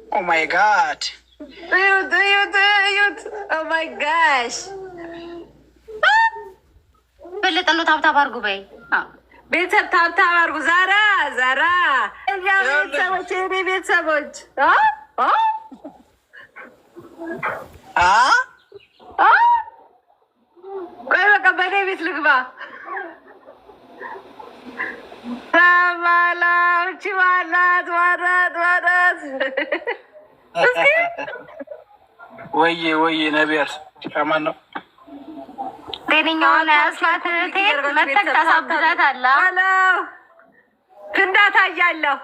Oh my God. Oh my gosh. በለጠሎ ታብታብ አድርጉ በይ ቤተሰብ ታብታብ አድርጉ። ዛራ ቤተሰቦች የኔ ቤተሰቦች ቆይ በቃ በኔ ቤት ልግባ። ተማላዎች ዋናት ወዬ ነቢያት ከማን ነው? ጤነኛውን አስላት ቴል መተክ ታሳብዛት አለ አሎ ፍንዳታ እያለሁ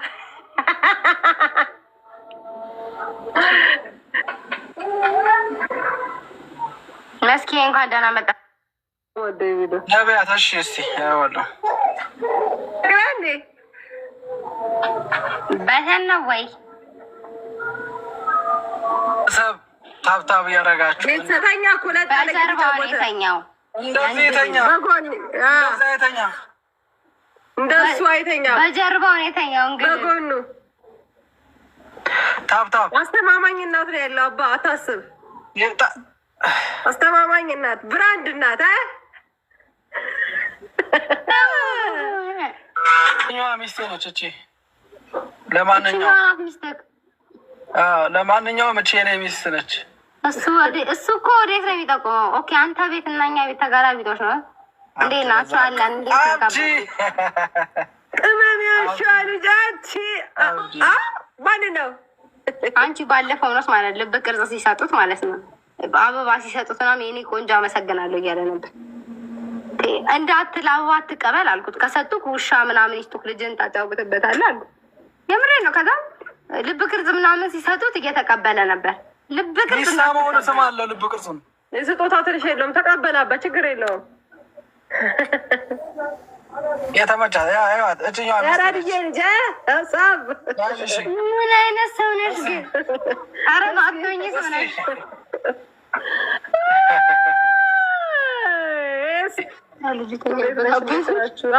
መስኪ እንኳን ደህና መጣ። ነቢያት እሺ፣ እስቲ ያዋለሁ ግራንዴ በተን ነው ወይ ሰብ ታብታብ እያደረጋችሁ ቤተሰበኛ ኩለት በጀርባው ነው የተኛው። እንደዚህ የተኛ እንደሱ አይተኛ በጀርባው ነው የተኛው። እንግዲህ በጎኑ ታብታብ አስተማማኝ እናት ነው ያለው። አባ አታስብ፣ አስተማማኝ እናት ብራንድ እናት ሚስቴ ነች እቺ። ለማንኛውም እቺ የኔ ሚስት ነች። እሱ እኮ ወዴት ነው የሚጠቁመው? ኦኬ አንተ ቤት እና እኛ ቤት ተጋራቢቶች ነው እንዴ? ናቸው አለን እንዴ? ቅመሚያሻ ልጃቺ ማን ነው? አንቺ ባለፈው ነው ማለት ልብ ቅርጽ ሲሰጡት ማለት ነው አበባ ሲሰጡት ነው የኔ ቆንጆ አመሰግናለሁ እያለ ነበር። እንዳትል አበባ አትቀበል አልኩት። ከሰጡክ ውሻ ምናምን ይስጡክ ልጅን ታጫውትበታለህ አልኩት። የምሬን ነው። ከዛ ልብ ቅርጽ ምናምን ሲሰጡት እየተቀበለ ነበር። ልብ ቅርጽ ነው ስም አለው። ልብ ቅርጽ ነው ስጦታ ትንሽ የለውም። ተቀበላበት፣ ችግር የለውም። የተመቻ ያራድዬ ልጅ ምን አይነት ሰው ነሽ ግን? ኧረ ማቶኝ ሰው ነሽ።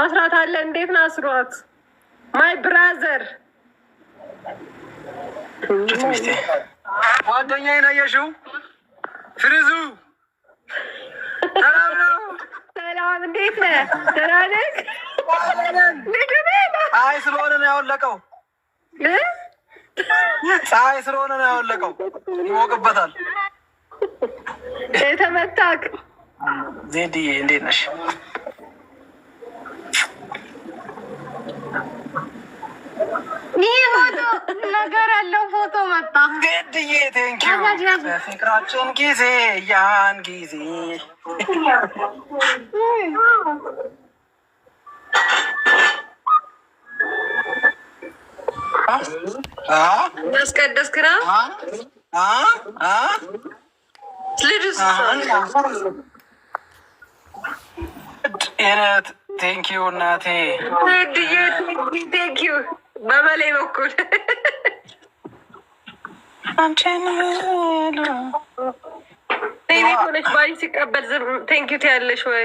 አስራት አለ። እንዴት ነው አስሯት? ማይ ብራዘር ጓደኛዬን አየሽው? ፍሪዙ ሰላም ነው? ሰላም፣ እንዴት ነህ? ደህና ነህ? ፀሐይ ስለሆነ ነው ያወለቀው። ፀሐይ ስለሆነ ነው ያወለቀው። ይሞቅበታል። የተመታክ ዜድዬ እንዴት ነሽ? ይህ ፎቶ ነገር ያለው ፎቶ መጣ። ዜድዬ ቴንኪው። በፍቅራችን ጊዜ ያን ጊዜ ያስቀደስክ ነው ልጅ ቴንኪዩ እናቴ። ቴንኪዩ በበላይ በኩል ቤት ሆነች ባሪ ሲቀበል ቴንኪዩ ትያለሽ ወይ?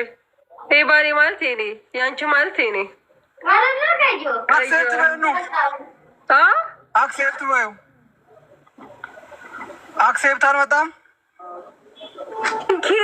ይሄ ባሪ ማለት ኔ የአንቺ ማለት ኔ አክሴፕት በይው። አክሴፕት አልመጣም። ቴንኪዩ